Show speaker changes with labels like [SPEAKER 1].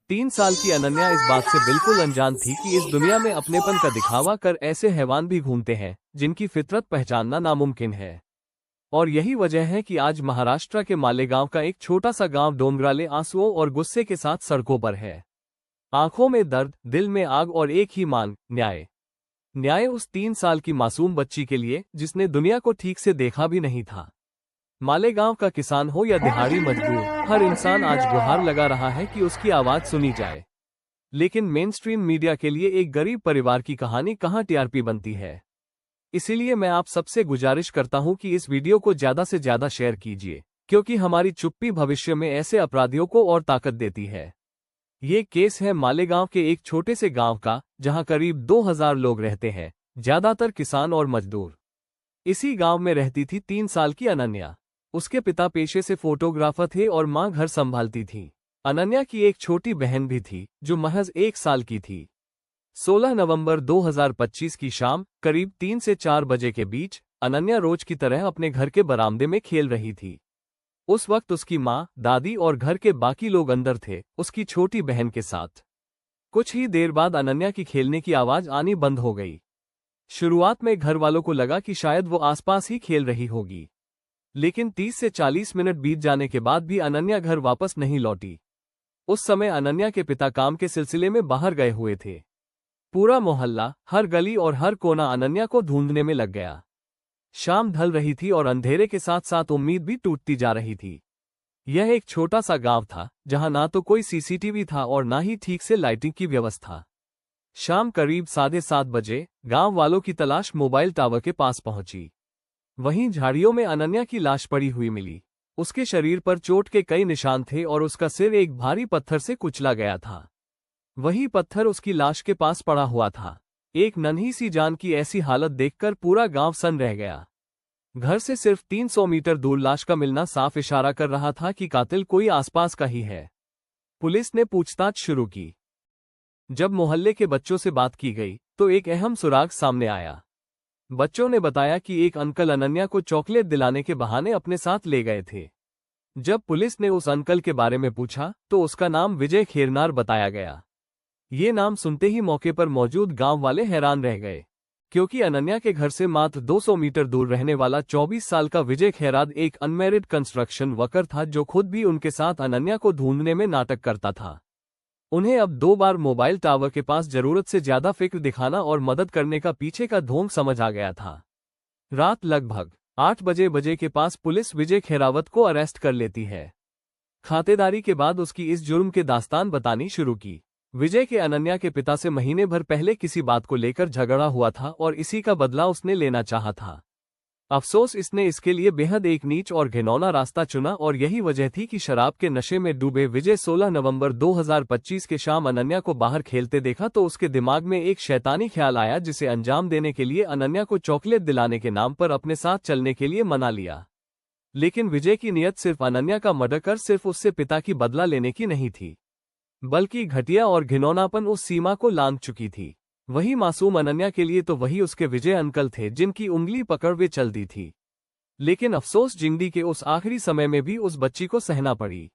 [SPEAKER 1] 3 साल की अनन्या इस बात से बिल्कुल अनजान थी कि इस दुनिया में अपनेपन का दिखावा कर ऐसे हैवान भी घूमते हैं जिनकी फितरत पहचानना नामुमकिन है। और यही वजह है कि आज महाराष्ट्र के मालेगांव का एक छोटा सा गांव डोंगराले आंसुओं और गुस्से के साथ सड़कों पर है। आंखों में दर्द, दिल में आग और एक ही मांग, न्याय। न्याय उस 3 साल की मासूम बच्ची के लिए जिसने दुनिया को ठीक से देखा भी नहीं था। मालेगांव का किसान हो या दिहाड़ी मजदूर, हर इंसान आज गुहार लगा रहा है कि उसकी आवाज सुनी जाए। लेकिन मेनस्ट्रीम मीडिया के लिए एक गरीब परिवार की कहानी कहां टीआरपी बनती है। इसीलिए मैं आप सबसे गुजारिश करता हूं कि इस वीडियो को ज्यादा से ज्यादा शेयर कीजिए, क्योंकि हमारी चुप्पी भविष्य में ऐसे अपराधियों को और ताकत देती है। ये केस है मालेगांव के एक छोटे से गांव का, जहां करीब 2000 लोग रहते हैं, ज्यादातर किसान और मजदूर। इसी गांव में रहती थी 3 साल की अनन्या। उसके पिता पेशे से फोटोग्राफर थे और मां घर संभालती थी। अनन्या की एक छोटी बहन भी थी जो महज 1 साल की थी। 16 नवंबर 2025 की शाम करीब 3 से 4 बजे के बीच अनन्या रोज की तरह अपने घर के बरामदे में खेल रही थी। उस वक्त उसकी मां, दादी और घर के बाकी लोग अंदर थे, उसकी छोटी बहन के साथ। कुछ ही देर बाद अनन्या की खेलने की आवाज आनी बंद हो गई। शुरुआत में घर वालों को लगा कि शायद वो आसपास ही खेल रही होगी, लेकिन 30 से 40 मिनट बीत जाने के बाद भी अनन्या घर वापस नहीं लौटी। उस समय अनन्या के पिता काम के सिलसिले में बाहर गए हुए थे। पूरा मोहल्ला, हर गली और हर कोना अनन्या को ढूंढने में लग गया। शाम ढल रही थी और अंधेरे के साथ साथ उम्मीद भी टूटती जा रही थी। यह एक छोटा सा गांव था जहां ना तो कोई सीसीटीवी था और ना ही ठीक से लाइटिंग की व्यवस्था। शाम करीब 7:30 बजे गांव वालों की तलाश मोबाइल टावर के पास पहुंची। वहीं झाड़ियों में अनन्या की लाश पड़ी हुई मिली। उसके शरीर पर चोट के कई निशान थे और उसका सिर एक भारी पत्थर से कुचला गया था। वही पत्थर उसकी लाश के पास पड़ा हुआ था। एक नन्ही सी जान की ऐसी हालत देखकर पूरा गांव सन्न रह गया। घर से सिर्फ 300 मीटर दूर लाश का मिलना साफ इशारा कर रहा था कि कातिल कोई आसपास का ही है। पुलिस ने पूछताछ शुरू की। जब मोहल्ले के बच्चों से बात की गई तो एक अहम सुराग सामने आया। बच्चों ने बताया कि एक अंकल अनन्या को चॉकलेट दिलाने के बहाने अपने साथ ले गए थे। जब पुलिस ने उस अंकल के बारे में पूछा तो उसका नाम विजय खेरनार बताया गया। ये नाम सुनते ही मौके पर मौजूद गांव वाले हैरान रह गए, क्योंकि अनन्या के घर से मात्र 200 मीटर दूर रहने वाला 24 साल का विजय खेराद एक अनमैरिड कंस्ट्रक्शन वर्कर था जो खुद भी उनके साथ अनन्या को ढूंढने में नाटक करता था। उन्हें अब 2 बार मोबाइल टावर के पास जरूरत से ज्यादा फिक्र दिखाना और मदद करने का पीछे का ढोंग समझ आ गया था। रात लगभग 8 बजे के पास पुलिस विजय खेरावत को अरेस्ट कर लेती है। खातेदारी के बाद उसकी इस जुर्म के दास्तान बतानी शुरू की। विजय के अनन्या के पिता से महीने भर पहले किसी बात को लेकर झगड़ा हुआ था और इसी का बदला उसने लेना चाहा था। अफसोस इसने इसके लिए बेहद एक नीच और घिनौना रास्ता चुना और यही वजह थी कि शराब के नशे में डूबे विजय 16 नवंबर 2025 के शाम अनन्या को बाहर खेलते देखा तो उसके दिमाग में एक शैतानी ख्याल आया, जिसे अंजाम देने के लिए अनन्या को चॉकलेट दिलाने के नाम पर अपने साथ चलने के लिए मना लिया। लेकिन विजय की नीयत सिर्फ अनन्या का मर्डर कर सिर्फ उससे पिता की बदला लेने की नहीं थी, बल्कि घटिया और घिनौनापन उस सीमा को लांघ चुकी थी। वही मासूम अनन्या के लिए तो वही उसके विजय अंकल थे जिनकी उंगली पकड़ वे चल दी थी। लेकिन अफसोस जिंदगी के उस आखिरी समय में भी उस बच्ची को सहना पड़ी।